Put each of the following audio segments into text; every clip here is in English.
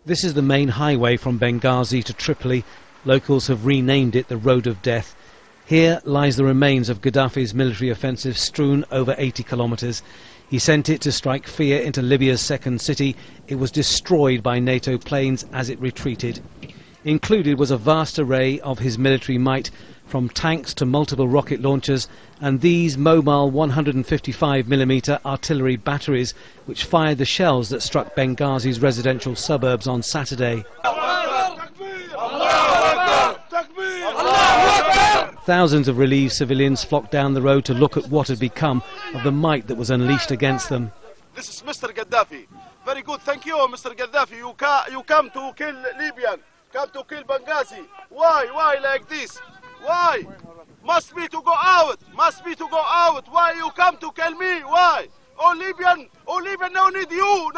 This is the main highway from Benghazi to Tripoli. Locals have renamed it the Road of Death. Here lies the remains of Gaddafi's military offensive strewn over 80 kilometres. He sent it to strike fear into Libya's second city. It was destroyed by NATO planes as it retreated. Included was a vast array of his military might, from tanks to multiple rocket launchers, and these mobile 155mm artillery batteries which fired the shells that struck Benghazi's residential suburbs on Saturday. Thousands of relieved civilians flocked down the road to look at what had become of the might that was unleashed against them. This is Mr. Gaddafi. Very good, thank you, Mr. Gaddafi. You come to kill Libyan, come to kill Benghazi. Why like this? Why? Must be to go out. Must be to go out. Why you come to kill me? Why? Oh Libyan, no need you.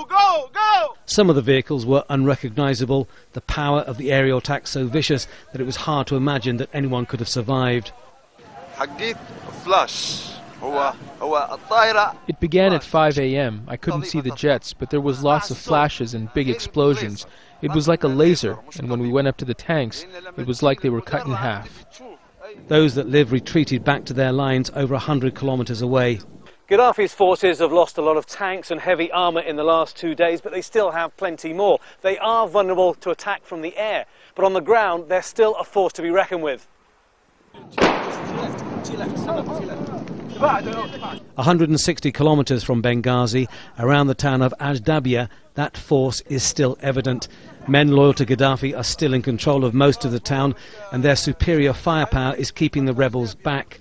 Go. Some of the vehicles were unrecognisable. The power of the aerial attack so vicious that it was hard to imagine that anyone could have survived. It began at 5 a.m. I couldn't see the jets, but there was lots of flashes and big explosions. It was like a laser, and when we went up to the tanks, it was like they were cut in half. Those that live retreated back to their lines over 100 kilometres away. Gaddafi's forces have lost a lot of tanks and heavy armour in the last 2 days, but they still have plenty more. They are vulnerable to attack from the air, but on the ground they're still a force to be reckoned with. 160 kilometres from Benghazi, around the town of Ajdabia, that force is still evident. Men loyal to Gaddafi are still in control of most of the town, and their superior firepower is keeping the rebels back.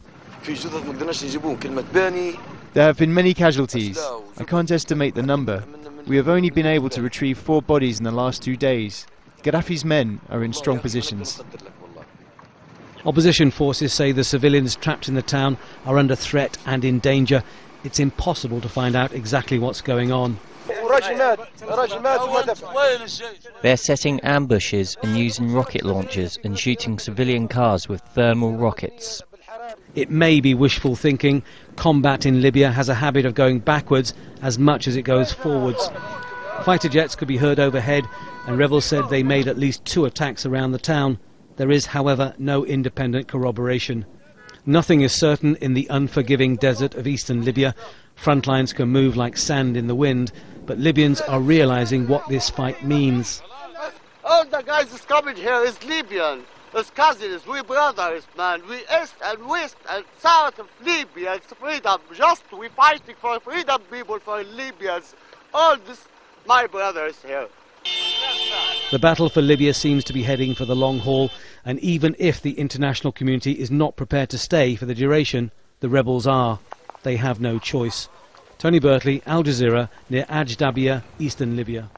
There have been many casualties. I can't estimate the number. We have only been able to retrieve 4 bodies in the last 2 days. Gaddafi's men are in strong positions. Opposition forces say the civilians trapped in the town are under threat and in danger. It's impossible to find out exactly what's going on. They're setting ambushes and using rocket launchers and shooting civilian cars with thermal rockets. It may be wishful thinking. Combat in Libya has a habit of going backwards as much as it goes forwards. Fighter jets could be heard overhead, and rebels said they made at least 2 attacks around the town. There is, however, no independent corroboration. Nothing is certain in the unforgiving desert of eastern Libya. Front lines can move like sand in the wind, but Libyans are realizing what this fight means. All the guys is coming here is Libyan. As cousins, we brothers, man. We east and west and south of Libya. It's freedom. Just we fighting for freedom, people, for Libyans. All this, my brothers here. The battle for Libya seems to be heading for the long haul, and even if the international community is not prepared to stay for the duration, the rebels are. They have no choice. Tony Bertley, Al Jazeera, near Ajdabia, eastern Libya.